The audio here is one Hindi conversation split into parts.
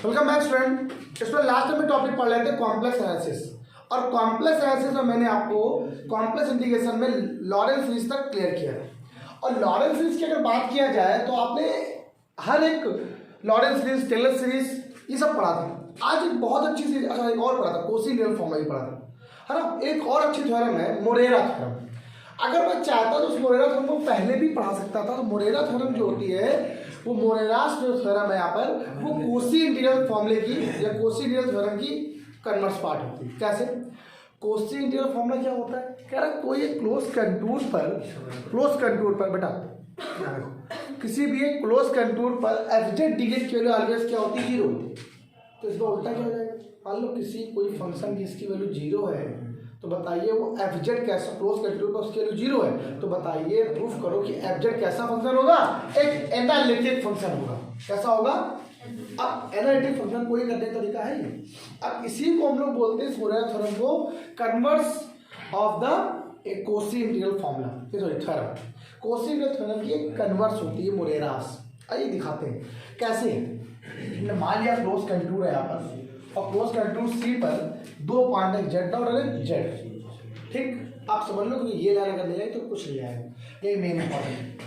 Welcome back student. इसमें लास्ट में टॉपिक पढ़ लेते हैं कॉम्प्लेक्स एनालिसिस। और कॉम्प्लेक्स एनालिसिस में मैंने आपको कॉम्प्लेक्स इंटीग्रेशन में लॉरेंस सीरीज तक क्लियर किया है। और लॉरेंस सीरीज की अगर बात किया जाए तो आपने हर एक लॉरेंस सीरीज, टेलर सीरीज ये सब पढ़ा था। आज एक बहुत अच्छी सीरीज, अच्छा एक और पढ़ा था, कोशी इंटीग्रल फॉर्मूला भी पढ़ा था, है ना। एक और अच्छी थ्योरम है मोरेरा थ्योरम। अगर मैं चाहता तो उस मोरेरा थ्योरम को पहले भी पढ़ा सकता था। तो मोरेरा थ्योरम जो होती है वो मोरेरास जो थ्योरम है यहाँ पर वो कोशी इंटीग्रल फॉर्मूले की या कोशी इंटीग्रल थ्योरम की कन्वर्स पार्ट होती है। कैसे? कोशी इंटीग्रल फॉर्मूला क्या होता है? कह रहा कोई एक क्लोज कंटूर पर बेटा किसी भी एक क्लोज कंटूर पर एफजेड डीजेड की वैल्यू ऑलवेज क्या होती है? जीरो होती है। तो इसमें उल्टा क्या हो जाएगा? मान लो किसी कोई फंक्शन की इसकी वैल्यू जीरो है तो बताइए वो एफजेड कैसा, क्लोज कंटूर पर उसकी वैल्यू जीरो है तो बताइए प्रूफ करो कि एफजेड कैसा फंक्शन होगा? एक एनालिटिक फंक्शन होगा। कैसा होगा? अब एनालिटिक फंक्शन कोई करने का तरीका है ये। अब इसी को हम लोग बोलते हैं मोरेरा थ्योरम को converse of the Cauchy integral formula, sorry theorem. Cauchy integral theorem की एक कन्वर्स होती है मोरेरास। आइए दिखाते हैं कैसे। मान लिया क्लोज कंटूर है यहाँ पर और क्लोज कंटूर सी पर दो पॉइंट है जेड डॉट और जेड, ठीक। आप समझ लो कि ये लाइन अगर ले जाए तो कुछ ले आएगा, ये मेन इंपॉर्टेंट।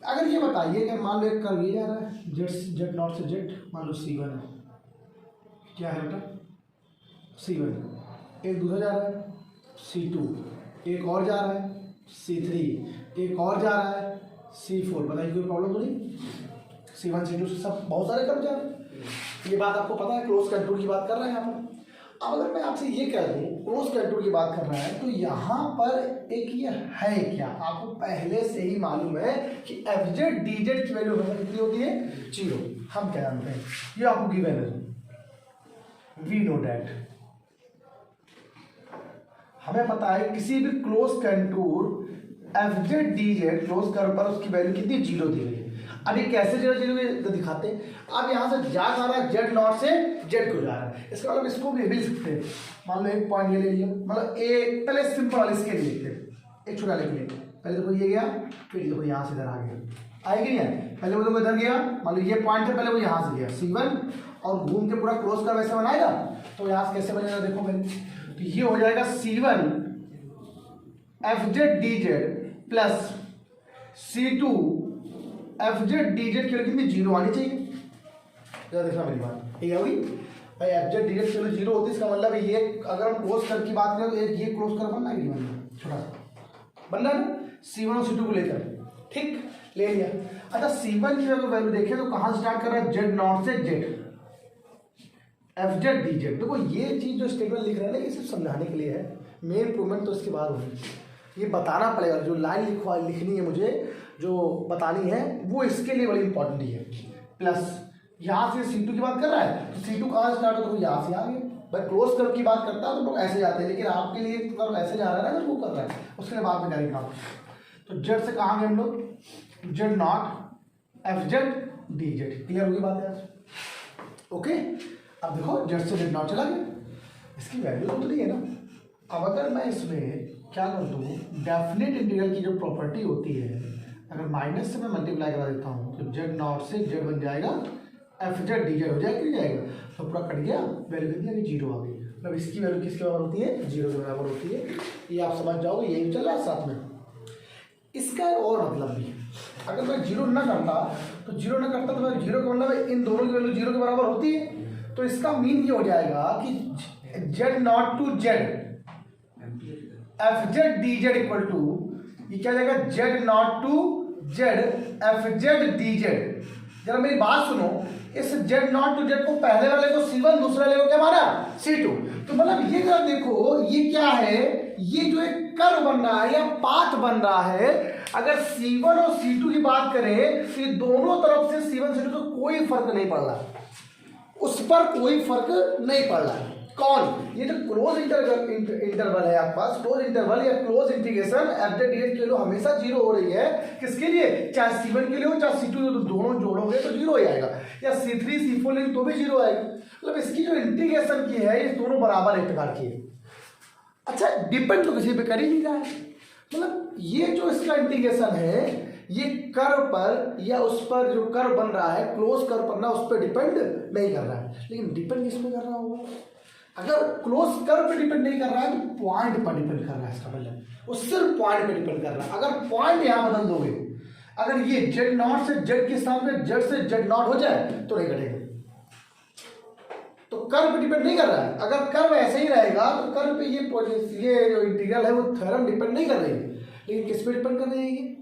अगर ये बताइए कि मान लो एक कर्व ये जा रहा है जेड नॉट से जेड, मान लो C1 है, क्या है बेटा? C1। एक दूसरा जा रहा है C2, एक और जा रहा है C3, एक और जा रहा है C4। बताइए कोई प्रॉब्लम तो नहीं? C1 C2 से सब बहुत सारे कर्व जा रहे हैं। ये बात आपको पता है, क्लोज कंटूर की बात कर रहे हैं यहाँ पर। अब अगर मैं आपसे ये कह दूँ क्लोज कंटूर की बात कर रहा है तो यहाँ पर एक ये है क्या? आपको पहले से ही मालूम है कि एफजेड डीजेड की वैल्यू कितनी होती है? जीरो। हम क्या जानते हैं? ये आपको गिवन है, वी नो दैट। हमें पता है किसी भी close contour f z d z close curve पर उसकी वैल्यू कितनी? जीरो दी गई है। अब ये कैसे जीरो जीरो दिखाते हैं? अब यहाँ से जा रहा है जेड नॉट से जेड को जा रहा है, इसका मतलब इसको भी लिख सकते हैं। मान लो एक पॉइंट ये ले लिया, मतलब ए पहले सिंपल वाले इसके लिए लिखते हैं, एक छोटा लिख लिया। पहले देखो ये गया, फिर देखो यहाँ से इधर आ गया, आएगी नहीं? पहले वो देखो इधर गया, मान लो ये पॉइंट है, पहले वो यहाँ से गया C1 और घूम के पूरा क्लोज का वैसे बनाएगा। तो यहाँ से कैसे बनेगा देखो पहले, तो ये हो जाएगा C1 f z d z plus C2 f z d z की वैल्यू कितनी? जीरो आनी चाहिए। जरा देखना मेरी बात, ये होगी भाई एफजेड डीजेड की वैल्यू जीरो होती है। इसका मतलब ये अगर हम क्लोज कर की बात करें तो एक ये क्लोज कर बनना है, छोटा सा बनना है C1 और C2 को लेकर, ठीक। ले लिया। अच्छा C1 की अगर वैल्यू देखें तो कहाँ से स्टार्ट कर रहा है? जेड नॉट से जेड, एफजेड डीजेड। देखो ये चीज जो स्टेटमेंट लिख रहे हैं ना ये सिर्फ समझाने के लिए है, मेन इंप्रूवमेंट तो इसके बाद होगी। ये बताना पड़ेगा, जो लाइन लिखनी है मुझे जो बतानी है वो इसके लिए बड़ी इंपॉर्टेंट ही है। प्लस यहाँ से C2 की बात कर रहा है तो C2 कहाँ स्टार्ट हो? तो यहाँ से आगे। भाई क्लोज कर्व की बात करता है तो लोग ऐसे जाते हैं, लेकिन आपके लिए कर्व ऐसे जा रहा है ना, वो कर रहा है, उसके बाद में डायरेक्ट आप तो जेड से कहाँ गए हम लोग? Z nought f z d z. Clear होगी बात है? ओके। अब देखो जेड से जेड नॉट चला गया, इसकी वैल्यू तो नहीं है ना। अब अगर मैं इसमें क्या कर दूँ, डेफिनेट इंटीग्रल की जो प्रॉपर्टी होती है, अगर माइनस से मैं मल्टीप्लाई करा देता हूँ तो जेड नॉट से जेड बन जाएगा एफजेड डीजेड हो जाएगा, नहीं जाएगा? तो पूरा कट गया, वैल्यू कितनी है? जीरो आ गई। मतलब इसकी वैल्यू किसके बराबर होती है? जीरो के बराबर होती है। ये आप समझ जाओगे, यही चल रहा है साथ में। इसका और मतलब भी, अगर मैं जीरो ना करता तो मैं जीरो का मतलब इन दोनों की वैल्यू जीरो के बराबर होती है। तो इसका मीन ये हो जाएगा कि z nought to z f z d z equal to, ये क्या जाएगा? Z nought to z f z d z. जरा मेरी बात सुनो, इस जेड नॉट टू जेड को पहले वाले को C1, दूसरे वाले को क्या माना? C2। तो मतलब ये जरा देखो ये क्या है? ये जो एक कर्व बन रहा है या पाथ बन रहा है, अगर C1 और C2 की बात करें तो ये दोनों तरफ से C1 C2 तो कोई फर्क नहीं पड़ रहा, उस पर कोई फर्क नहीं पड़ रहा है। कौन? ये जो क्लोज इंटरवल है आपके पास, क्लोज इंटरवल या क्लोज इंटीग्रेशन एफजेड डीजेड के लिए हमेशा जीरो हो रही है। किसके लिए? चाहे C1 के लिए हो चाहे C2 हो, तो दोनों जोड़ोगे तो जीरो ही आएगा, या C3 C4 लेंगे तो भी जीरो आएगा। मतलब इसकी जो इंटीग्रेशन की है ये दोनों बराबर एक प्रकार की है। अच्छा डिपेंड तो किसी पे कर ही नहीं रहा है। मतलब ये जो इसका इंटीग्रेशन है ये कर्व पर या उस पर जो कर्व बन रहा है, क्लोज कर्व पर ना, उस पर डिपेंड नहीं कर रहा है। लेकिन डिपेंड किस पे कर रहा होगा? अगर क्लोज कर्व पे डिपेंड नहीं कर रहा है तो पॉइंट पर डिपेंड कर रहा है। इसका मतलब वो सिर्फ पॉइंट पे डिपेंड कर रहा है। अगर पॉइंट यहाँ बदल दोगे, अगर ये जेड नॉट से जेड के स्थान पे जेड से जेड नॉट हो जाए तो नहीं घटेगा। तो कर्व पे डिपेंड नहीं कर रहा है। अगर कर्व ऐसे ही रहेगा तो कर्व पे ये जो इंटीग्रल है वो थ्योरम डिपेंड नहीं कर रही है। लेकिन किस पे डिपेंड कर रही है? ये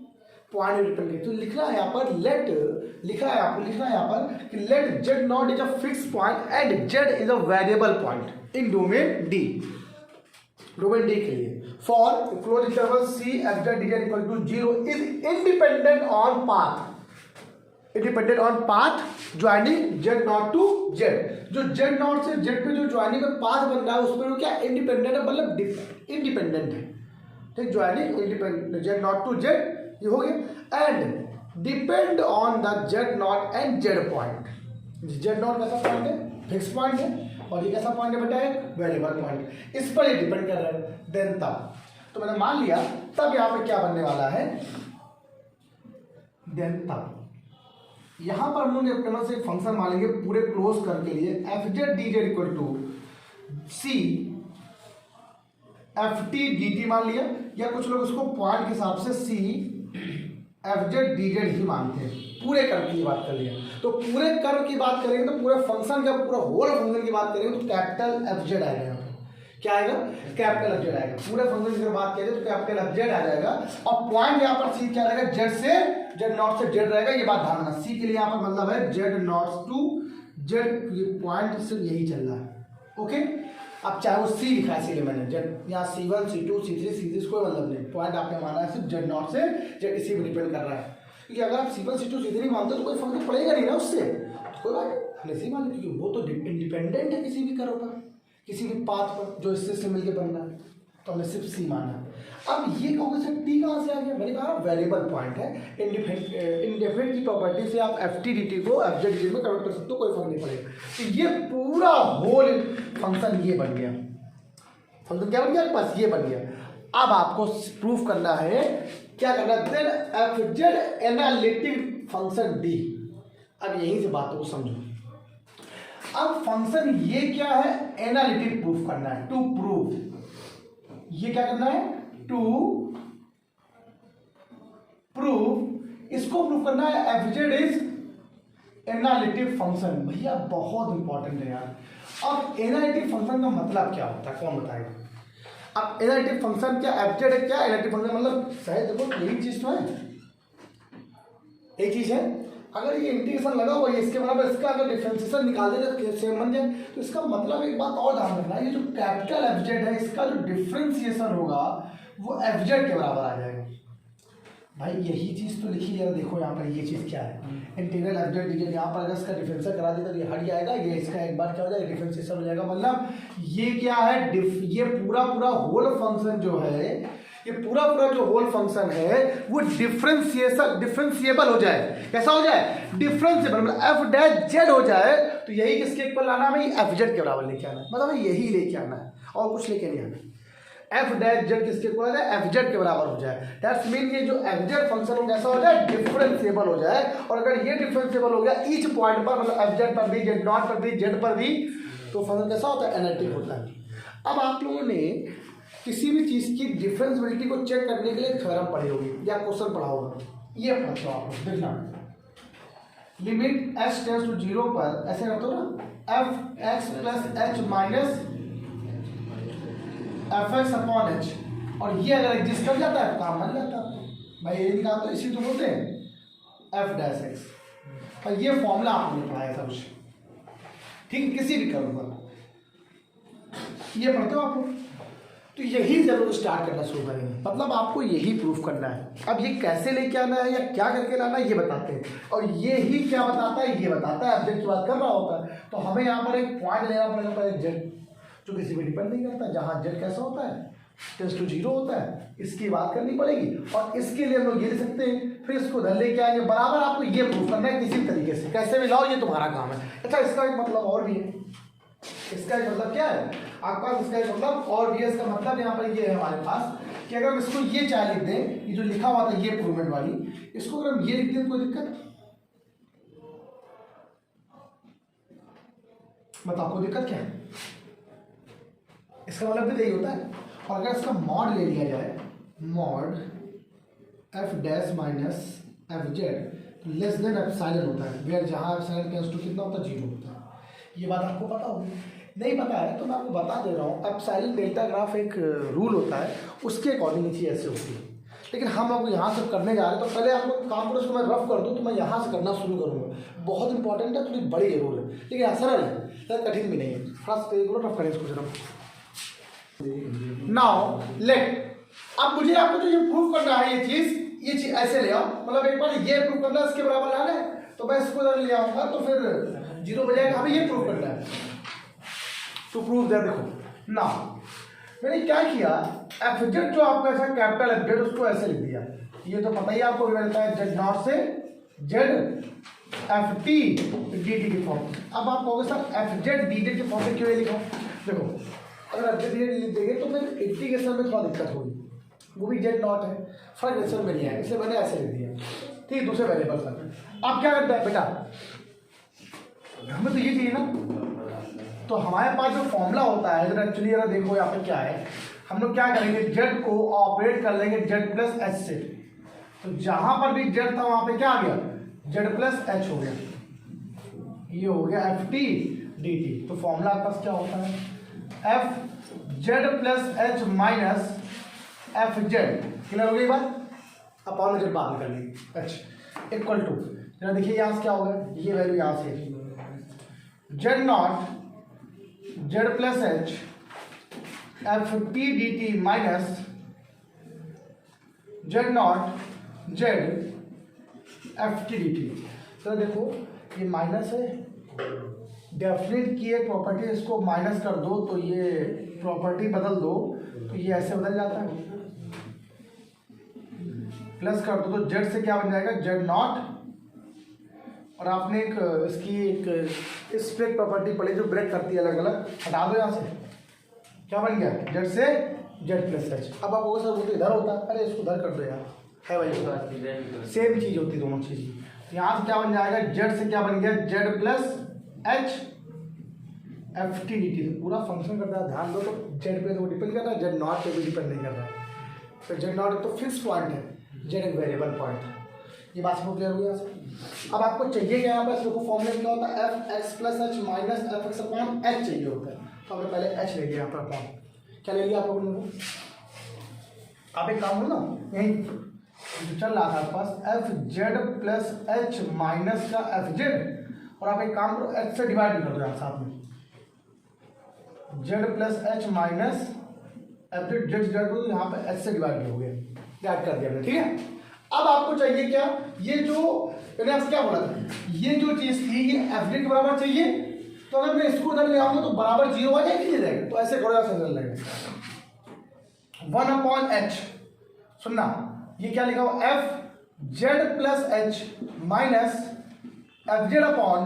पॉइंट पे डिपेंड कर। तो लिखना है यहाँ पर लेट, लिखा है आपको, लिखना है यहाँ पर कि late Z not is a fix point and Z is a variable point in domain D. Domain D के लिए for close interval C F Z D z equal to 0 is independent on path, independent on path joining Z nought to Z. जो जेड नॉट से जेड पे जो ज्वाइनिंग में पाथ बन रहा है उस पर क्या इंडिपेंडेंट है, मतलब इंडिपेंडेंट है। ठीक, joining independent z nought to z, ये हो गया। And depend on the z nought and z point. Z nought कैसा पॉइंट है? फिक्स पॉइंट है। और ये कैसा पॉइंट है बेटा? एक वेरिएबल पॉइंट। इस पर ये डिपेंड कर रहा है। देन तब तो मैंने मान लिया, तब यहाँ पे क्या बनने वाला है? देन तब यहां पर हम लोग अपने मन से फंक्शन मानेंगे पूरे क्लोज कर के लिए, f Z D z equal to C f t d t मान लिया, या कुछ लोग उसको पॉइंट के हिसाब से C F Z D Z ही मानते हैं। पूरे कर्व की बात कर लिया तो पूरे कर्व की बात करेंगे तो पूरे फंक्शन का, पूरा होल फंक्शन की बात करेंगे तो कैपिटल एफ जेड आएगा। क्या आएगा? कैपिटल एफ जेड आएगा। पूरे फंक्शन की बात करें तो कैपिटल एफ जेड आ जाएगा। और पॉइंट यहाँ पर सी क्या रहेगा? जेड से जेड नॉट से जेड रहेगा। ये बात ध्यान रखना, सी के लिए यहाँ पर मतलब है जेड नॉट टू जेड। ये पॉइंट सिर्फ यही चल रहा है। ओके, अब चाहे वो सी लिखा है, इसीलिए मैंने जेड यहाँ C1 C2 C3 C3 कोई मतलब नहीं। पॉइंट आपने माना है सिर्फ जेड नॉट से जेड, इसी पर डिपेंड कर रहा है। क्योंकि अगर आप C1 C2 C3 मानते हो तो कोई फर्क पड़ेगा नहीं ना उससे, तो कोई बात नहीं, हमने सी मान ली क्योंकि वो तो इंडिपेंडेंट है किसी भी कर्व पर, किसी भी पाथ पर जो इससे मिलकर बन रहा है, तो हमने सिर्फ सी माना। अब ये कहोगे सर टी कहाँ से आ गया? मैंने कहा वेरिएबल पॉइंट है। इंडिपेंडेंट की प्रॉपर्टी से आप एफ टी डी टी को एफ जेड डी में कन्वर्ट कर सकते हो, कोई फर्क नहीं पड़ेगा। तो ये पूरा होल फंक्शन ये बन गया। फंक्शन क्या बन गया? बस ये बन गया। अब आपको प्रूफ करना है, क्या करना है? Then f z analytic function D. अब यहीं से बातों को समझो। अब फंक्शन ये क्या है? एनालिटिक प्रूफ करना है। टू प्रूव, ये क्या करना है? टू प्रूव, इसको प्रूव करना है F Z is analytic function. भैया बहुत इंपॉर्टेंट है यार। अब एनालिटिक फंक्शन का मतलब क्या होता है, कौन बताएगा? अब एनालिटिक फंक्शन क्या, एफ जेड है क्या? एनालिटिक फंक्शन मतलब शायद देखो यही चीज तो है, एक चीज है। अगर ये इंटीग्रेशन लगा हुआ है इसके बराबर, इसका अगर डिफरेंशिएशन निकाल दें सेम बन जाए, तो इसका मतलब एक बात और ध्यान रखना, ये जो कैपिटल एफ जेड है इसका जो डिफरेंशिएशन होगा वो एफ जेड के बराबर आ जाएगा। भाई यही चीज तो लिखी है, देखो यहाँ पर ये चीज क्या है? Integral F Z D Z. यहाँ पर अगर इसका डिफरेंशियल करा देता तो ये हट जाएगा, ये इसका एक बार क्या हो जाएगा? डिफरेंशिएशन हो जाएगा। मतलब ये क्या है? ये पूरा होल फंक्शन जो है, ये पूरा जो होल फंक्शन है वो डिफरेंशिएबल हो जाए। कैसा हो जाए? डिफरेंशिएबल, मतलब एफ डैश जेड हो जाए। तो यही किसके इक्वल लाना है? एफ जेड के बराबर लेके आना है, मतलब यही लेके आना है और कुछ लेके नहीं आना। एफ डैश जेड किसके इक्वल है? एफ जेड के बराबर हो जाए। दैट्स मीन ये जो एफ जेड फंक्शन हो कैसा हो जाए? डिफरेंशिएबल हो जाए। और अगर ये डिफरेंशिएबल हो गया ईच पॉइंट पर, मतलब एफ जेड पर भी, जेड नॉट पर भी, जेड पर भी, तो फंक्शन कैसा होता है? एनालिटिक होता है। अब आप लोगों ने किसी भी चीज की डिफरेंशिएबिलिटी को चेक करने के लिए थ्योरम पढ़ी होगी या क्वेश्चन पढ़ा होगा। ये पढ़ते हो आप लोग, देखना लिमिट एच टेंड्स टू 0 पर ऐसे करते हो ना, F x plus H minus F x upon H, और ये अगर एग्जिस्ट कर जाता है तो काम बन जाता है। भाई ये निकाल तो इसी तो बोलते हैं एफ डैश एक्स। और ये फॉर्मूला आपने पढ़ाया था कुछ, ठीक है? किसी भी कर्व पर ये पढ़ते हो आप। तो यही जरूर स्टार्ट करना शुरू करेंगे, मतलब आपको यही प्रूफ करना है। अब ये कैसे लेके आना है या क्या करके लाना है ये बताते हैं, और ये ही क्या बताता है? ये बताता है ऑब्जेक्ट की बात कर रहा होता है। तो हमें यहाँ पर एक पॉइंट लेना पड़ेगा, पर एक जेड जो किसी पर डिपेंड नहीं करता, जहाँ जेड कैसा होता है? टेंड्स टू 0 होता है, इसकी बात करनी पड़ेगी। और इसके लिए हम लोग ये ले सकते हैं, फिर इसको उधर लेके आएंगे बराबर। आपको ये प्रूफ करना है किसी तरीके से, कैसे भी लाओ, ये तुम्हारा काम है। अच्छा, इसका एक मतलब और भी है, इसका मतलब क्या है आपके पास, इसका मतलब और ds का मतलब यहाँ पर ये है हमारे पास कि अगर हम इसको ये चाहे लिख दें, ये जो लिखा हुआ था ये प्रूवमेंट वाली, इसको अगर हम ये लिख दें तो कोई दिक्कत, बताओ कोई दिक्कत क्या है? इसका मतलब भी यही होता है। और अगर इसका मॉड ले लिया जाए, mod F dash minus F Z less than epsilon होता है, वेयर जहाँ एप्सिलॉन टेंड्स टू कितना होता है, 0 होता है। ये बात आपको पता होगी, नहीं पता है तो मैं आपको बता दे रहा हूँ। एप्सिलॉन डेल्टा ग्राफ एक रूल होता है, उसके अकॉर्डिंग ये चीज़ ऐसे होती है। लेकिन हम लोग यहाँ से करने जा रहे हैं, तो पहले आप लोग काम करो, उसको मैं रफ कर दूँ तो मैं यहाँ से करना शुरू करूँगा। बहुत इंपॉर्टेंट है, थोड़ी बड़ी जरूर है, लेकिन आसान है, ज़्यादा कठिन भी नहीं है। थोड़ा रफ करें इसको जरा। नाउ लेट, अब मुझे आपको जो ये प्रूव करना है ये चीज ऐसे ले आओ, मतलब एक बार ये प्रूव करना है इसके बराबर लाना है, तो मैं इसको इधर ले आऊंगा तो फिर 0 बजाएगा। हमें ये प्रूव करना है, टू प्रूव दैट। देखो नाउ मैंने क्या किया, एफ जेड जो आपका ऐसा कैपिटल एफ जेड उसको ऐसे लिख दिया। ये तो पता ही आपको मिलता है जेड नॉट से Z F t d T की फॉर्म। अब आप कहोगे sir F Z D T की फॉर्म में क्यों लिखो? देखो अगर एफ जेड डी टी लिख देंगे तो फिर इंटीग्रेशन में थोड़ा दिक्कत होगी, वो भी जेड नॉट है, फर्क रेशन में नहीं है, इसलिए मैंने ऐसे लिख दिया। ठीक है, दूसरे वेरिएबल पर आप क्या करते हैं बेटा, हमें तो ये चाहिए ना, तो हमारे पास जो फॉर्मूला होता है अगर एक्चुअली अगर देखो यहाँ पे क्या है, हम लोग क्या करेंगे, जेड को ऑपरेट कर लेंगे जेड प्लस एच से। तो जहां पर भी जेड था वहां पे क्या आ गया, जेड प्लस एच हो गया, ये हो गया एफ टी डी टी। तो फॉर्मूला आपके पास क्या होता है, F Z plus H minus F Z. Clear हो गई बात? अपॉन जेड बाद में कर लेंगे, एच इक्वल टू, जरा देखिए यहाँ से क्या होगा, ये वैल्यू यहाँ से Z not Z plus h f t d t minus Z not Z F t d T. तो देखो ये माइनस है, डेफिनेट की एक प्रॉपर्टी, इसको माइनस कर दो तो ये प्रॉपर्टी बदल दो तो ये ऐसे बदल जाता है, प्लस कर दो तो जेड से क्या बन जाएगा, जेड नॉट, और आपने एक इसकी एक स्प्लिट प्रॉपर्टी पढ़ी जो ब्रेक करती है अलग अलग, हटा दो यहाँ से, क्या बन गया, जेड से जेड प्लस एच। अब आप सर वो तो इधर होता है, अरे इसको इधर कर दो यार, है भाई सेम चीज़ होती है दोनों चीज़। यहाँ से क्या बन जाएगा, जेड से क्या बन गया, Z plus h f t d T. पूरा फंक्शन करता है, ध्यान दो, तो जेड पे तो डिपेंड कर रहा है, जेड नॉट पे भी डिपेंड नहीं कर रहा है। तो जेड नॉट तो फिक्स पॉइंट है, जेड एक वेरिएबल पॉइंट है। ये बात समझ क्लियर हुई यहाँ से? अब आपको चाहिए क्या, यहाँ पर देखो फॉर्मूला क्या होता है, F x plus H minus F x upon H चाहिए होता है। तो हमने पहले एच ले लिया यहाँ पर अपॉन, क्या ले लिया आप लोगों ने, आप एक काम करो ना, यही जो चल रहा था आपके पास F Z plus H minus का एफ जेड, और आप एक काम करो एच से डिवाइड कर दो यहाँ साथ में, Z plus H minus F Z, Z Z को यहाँ पे एच से डिवाइड हो गया, याद कर दिया हमने, ठीक है। अब आपको चाहिए क्या, ये जो मैंने आपसे क्या बोला था, ये जो चीज थी ये एफ जेड के बराबर चाहिए, तो अगर मैं इसको उधर ले आऊंगा तो बराबर 0 आ जाएगा, नहीं जाएगा, तो ऐसे करो ऐसे लगेगा 1 अपॉन एच। सुनना ये क्या लिखा हुआ, F Z plus H minus F z upon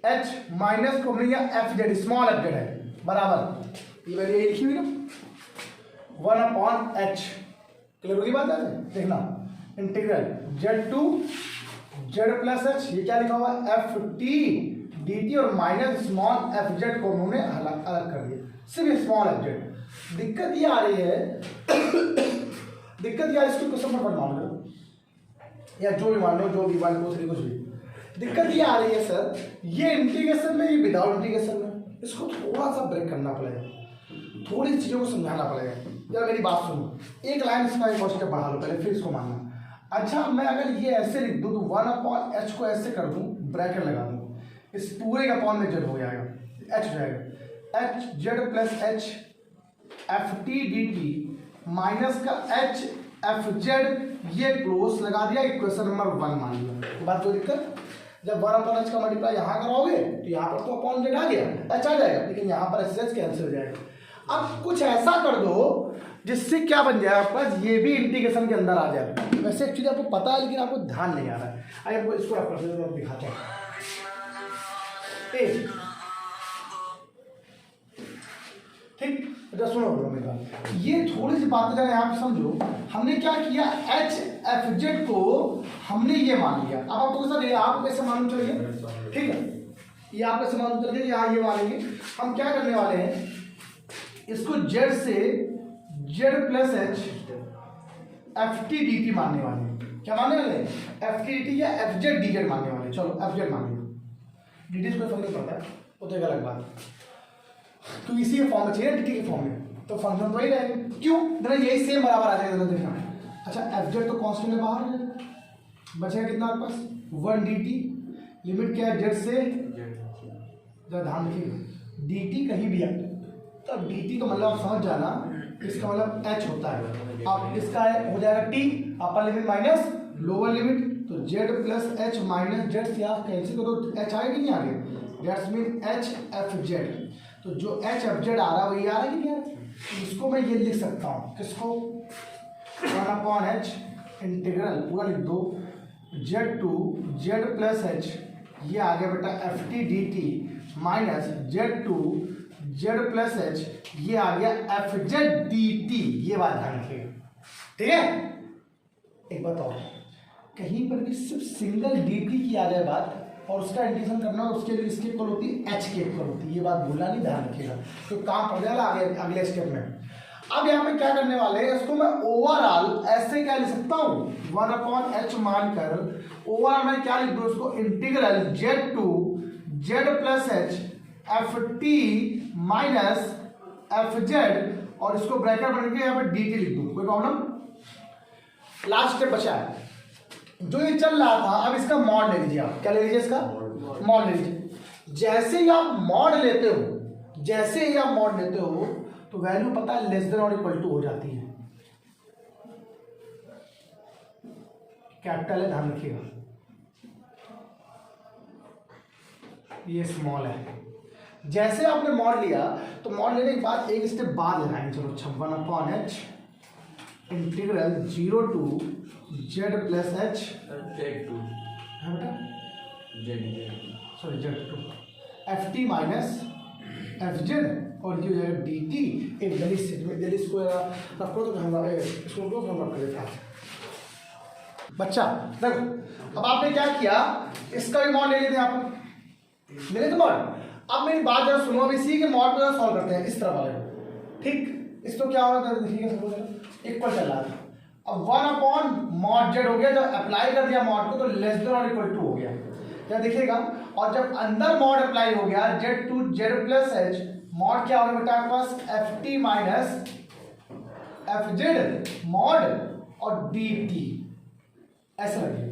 h minus को हमने F Z small f Z है बराबर, ये वैल्यू यही लिखी हुई ना 1 अपॉन एच। क्लियर होगी बात है? देखना integral z to Z plus h, ये क्या लिखा हुआ एफ टी डी टी, और माइनस स्मॉल एफ जेड को उन्होंने अलग कर दिया, सिर्फ स्मॉल एफ जेड। दिक्कत ये आ रही है दिक्कत ये इसको क्वेश्चन पर मान लो या जो भी मान लो, जो भी मान लो, कुछ भी दिक्कत ये आ रही है सर, ये इंटीग्रेशन में, ये विदाउट इंटीग्रेशन में, इसको थोड़ा सा ब्रेक करना पड़ेगा, थोड़ी चीज़ों को समझाना पड़ेगा। यार मेरी बात सुनो, एक लाइन इसका एक क्वेश्चन बढ़ा लो पहले, फिर इसको मानना। अच्छा मैं अगर ये ऐसे लिख दूँ तो 1 अपॉन एच को ऐसे कर दूँ, ब्रैकेट लगा दूँ, इस पूरे का अपॉन में जेड हो जाएगा, एच हो जाएगा, H Z plus h f t d t minus का एच एफ जेड, ये क्लोज लगा दिया, इक्वेशन नंबर 1 मान लिया। बात कोई दिक्कत, जब 1 अपॉन एच का मल्टीप्लाई यहाँ कराओगे तो यहाँ पर तो अपॉन जेड आ गया, एच आ जाएगा, लेकिन यहाँ पर एच एच कैंसिल हो जाएगा। अब कुछ ऐसा कर दो जिससे क्या बन जाए आपका, ये भी इंटीग्रेशन के अंदर आ जाए। वैसे एक्चुअली आपको पता है लेकिन आपको ध्यान नहीं आ रहा है। आइए इसको आप दिखाते हैं। अच्छा सुनो मेरा, ये थोड़ी सी बातें जरा यहाँ पे समझो। हमने क्या किया, एच एफ जेड को हमने ये मान लिया। अब आपको सर ये आप कैसे मालूम चलिए, ठीक है, ये आप कैसे मालूम चलिए, यहाँ ये मानेंगे। हम क्या करने वाले हैं, इसको जेड से Z plus h f t d T मानने वाले हैं। क्या मानने वाले हैं, एफ टी डी टी या एफ जेड डी जेड मानने वाले। चलो एफ जेड मान लिया, डी टी कोई फर्क नहीं पड़ता है, वो तो एक अलग बात, तो इसी के फॉर्म में चाहिए, डी टी के फॉर्म में, तो फंक्शन तो वही रहेगा। क्यों, जरा यही सेम बराबर आ जाएगा, देखना। अच्छा एफ जेड तो कॉन्स्टेंट है, बाहर है, बचेगा कितना आपके पास, 1 डी टी, लिमिट क्या है जेड से, जरा ध्यान रखिए डी टी कहीं भी है तो डी टी का मतलब आप समझ जाना, इसका मतलब एच होता है। अब इसका हो जाएगा T, upper limit minus lower limit, तो Z plus H minus Z से आप कैंसिल करो, एच आएगा कि नहीं आगे, that's mean H F Z. तो जो एच एफ जेड आ रहा है वही आ रहा है कि नहीं आ रहा है, तो इसको मैं ये लिख सकता हूँ, किसको, 1/h इंटीग्रल पूरा लिख दो, z to Z plus h, ये आ गया बेटा f t d t minus z to Z plus h, ये आ गया एफ जेड डी टी। ये बात ध्यान रखिएगा, ठीक है। एक बात और, कहीं पर भी सिर्फ सिंगल डी टी की आ जाए बात और उसका इंटीग्रेशन करना हो, उसके लिए इसकी इक्वल होती है एच की इक्वल होती है, ये बात भूलना नहीं, ध्यान रखिएगा, तो काम पड़ जाएगा आगे अगले स्टेप में। अब यहाँ पे क्या करने वाले हैं, इसको मैं ओवरऑल ऐसे क्या लिख सकता हूँ, 1/h मानकर ओवरऑल मैं क्या लिख दूँ, उसको integral z to Z plus h f T minus F Z, और इसको ब्रैकेट बन के यहाँ पे डी टी लिख दूँ, कोई प्रॉब्लम। लास्ट स्टेप बचा है, जो ये चल रहा था, अब इसका मॉड ले लीजिए आप, क्या ले लीजिए, इसका मॉड ले लीजिए। जैसे ही आप मॉड लेते हो, जैसे ही आप मॉड लेते हो तो वैल्यू पता है लेस देन और इक्वल टू हो जाती है, कैपिटल है, ध्यान रखिएगा, ये स्मॉल है। जैसे आपने मॉड लिया तो मॉड लेने के बाद एक स्टेप बाद लगाएंगे, चलो 1/h integral 0 to Z plus h z to है बेटा, z to f T minus F Z, और ये हो जाएगा डी टी। एक जल्दी से जल्दी इसको रखो, तो हम इसको हम रख देते हैं। बच्चा देखो, अब आपने क्या किया, इसका भी मॉड ले लेते हैं, आप ले लेते मॉड। अब मेरी बात जरा सुनो, अब इसी के मॉड को सॉल्व करते हैं, इस तरह वाले, ठीक। इसको क्या होगा, देखिए इक्वल चल रहा था, अब 1/mod हो गया, जब अप्लाई कर दिया मॉड को तो लेस देन और इक्वल टू हो गया, क्या देखिएगा। और जब अंदर मॉड अप्लाई हो गया, Z to Z plus H, mod क्या होगा बेटा आपके पास, F T minus F Z mod और डी टी, ऐसा लगे।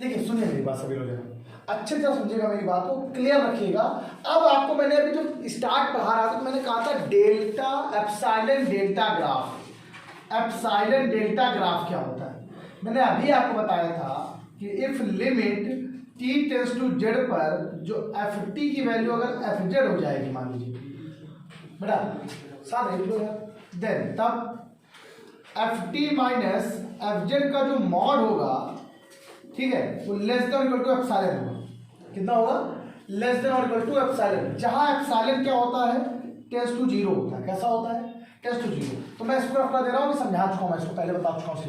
देखिए सुनिए मेरी बात सभी लोग, अच्छे से समझिएगा मेरी बात को, क्लियर रखिएगा। अब आपको मैंने अभी जो स्टार्ट पढ़ा रहा था, तो मैंने कहा था delta epsilon delta graph, epsilon delta graph क्या होता है। मैंने अभी आपको बताया था कि if limit t tends to z पर जो एफ टी की वैल्यू अगर एफ जेड हो जाएगी, मान लीजिए बेटा साथ देन तब f T minus F z का जो मॉड होगा, ठीक है, वो लेस देन और इक्वल टू एप्सिलॉन होगा। कितना होगा, लेस देन और इक्वल टू एप्सिलॉन, जहां एप्सिलॉन क्या होता है, टेंड्स टू 0 होता है। कैसा होता है, टेंड्स टू 0। तो मैं इसको रफला दे रहा हूँ, समझा चुका हूँ मैं इसको, पहले बता चुका हूँ,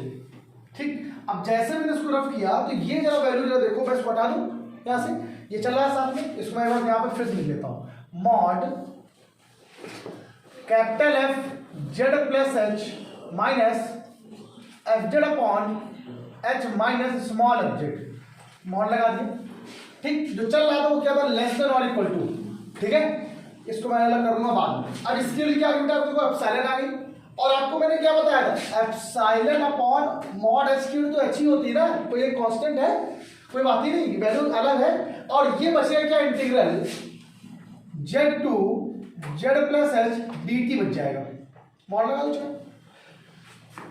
ठीक। अब जैसे मैंने इसको रफ किया तो ये जरा वैल्यू जरा देखो, मैं इसको हटा दूं यहाँ से, ये चल रहा है साथ में, इसको मैं यहाँ पर फिर से लिख लेता हूँ, mod capital F Z plus H minus F z upon h minus small f Z, mod लगा दिया, ठीक। जो चल रहा था वो क्या था, लेस देन और इक्वल टू, ठीक है। इसको मैं अलग कर दूंगा बाद में। अब इसके लिए क्या बेटा, आपको एप्सिलॉन आ गई, और आपको मैंने क्या बताया था, epsilon upon mod H cube, तो एच ही होती है ना, कोई एक कांस्टेंट है, कोई बात ही नहीं, वैल्यू अलग है। और ये बचेगा क्या, integral z to Z plus h d t बच जाएगा, मॉड लगा दो।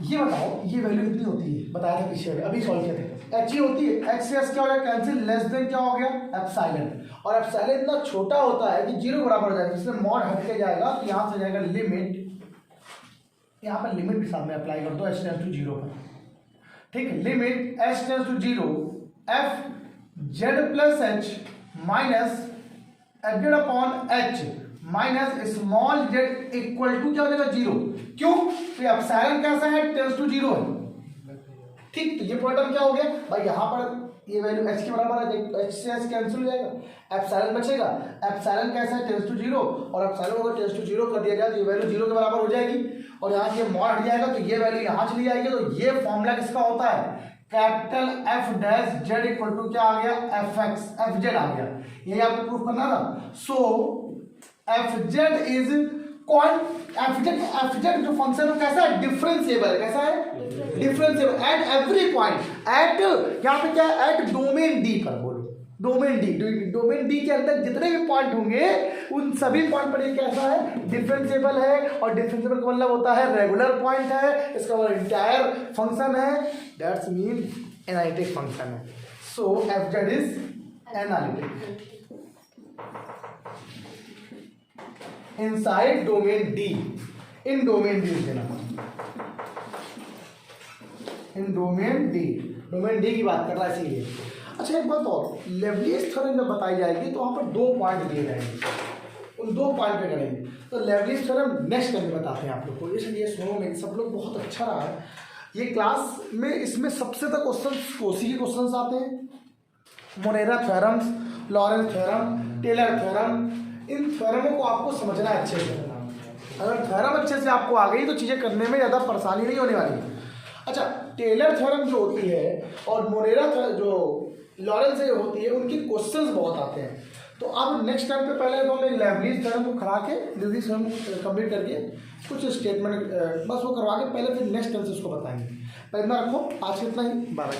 ये बताओ ये वैल्यू कितनी होती है, बताया था पीछे, अभी सॉल्व किया था, एच ही होती है। एच से एच क्या हो गया, कैंसिल, लेस देन क्या हो गया, एप्सिलॉन। और एप्सिलॉन इतना छोटा होता है कि 0 बराबर हो जाएगा, इसमें मॉड हट के जाएगा, तो यहाँ से जाएगा लिमिट, यहाँ पर लिमिट भी सामने अप्लाई कर दो, h टेंड्स टू 0 पर, ठीक है। Limit h tends to 0 f Z plus H minus F z upon h minus small z equal to क्या हो जाएगा 0। क्यों? तो एप्सिलॉन कैसा है, टेंड्स टू 0 है। ठीक, तो ये प्रॉब्लम क्या हो गया भाई, यहाँ पर ये वैल्यू h के बराबर है, h से h कैंसिल हो जाएगा, एप्सिलॉन बचेगा। एप्सिलॉन कैसा है, टेंड्स टू 0, और एप्सिलॉन अगर टेंड्स टू 0 कर दिया जाए तो ये वैल्यू 0 के बराबर हो जाएगी, और यहाँ से मॉड हट जाएगा तो ये वैल्यू यहाँ चली जाएगी। तो ये फॉर्मूला किसका होता है, capital F dash z equal to क्या आ गया, एफ एक्स, एफ जेड आ गया। यही आपको प्रूफ करना था। सो एफ जेड इज कौन, एफ जेड जो फंक्शन है कैसा है, डिफरेंशिएबल। कैसा है, differentiable at every point, at यहाँ पे क्या है, एट डोमेन डी पर। बोलो डोमेन डी, डोमेन डी के अंदर जितने भी पॉइंट होंगे उन सभी पॉइंट पर ये कैसा है, डिफरेंशिएबल है। और डिफरेंशिएबल का मतलब होता है रेगुलर पॉइंट है, इसका मतलब इंटायर फंक्शन है, दैट्स मीन एनालिटिक फंक्शन है। So F Z is analytic inside domain D, in domain D देना, in domain D, domain D की बात कर रहा है इसीलिए। अच्छा एक बात और, लेवलियस थ्योरम जब बताई जाएगी तो वहाँ पर 2 पॉइंट दिए जाएंगे, उन 2 पॉइंट पे करेंगे। तो लेवलियस थ्योरम नेक्स्ट टाइम बताते हैं आप लोग को। ये सुनो मेरे सब लोग, बहुत अच्छा रहा है ये क्लास में। इसमें सबसे ज़्यादा क्वेश्चन कोसी के क्वेश्चन आते हैं, Morera theorems, Laurent's theorem, Taylor theorem. इन थ्योरमों को आपको समझना है अच्छे से। अगर थ्योरम अच्छे से आपको आ गई तो चीज़ें करने में ज़्यादा परेशानी नहीं होने वाली। अच्छा, टेलर थ्योरम जो होती है और मोरेरा जो लॉरेंस से होती है, उनके क्वेश्चंस बहुत आते हैं। तो आप नेक्स्ट टाइम पे पहले तो हम लेवलिस थ्योरम को खड़ा के, लेवलिस थ्योरम को कंप्लीट करके कुछ स्टेटमेंट बस वो करवा के पहले, फिर नेक्स्ट टाइम से उसको बताएंगे। पहले इतना रखो, आज इतना ही, 12।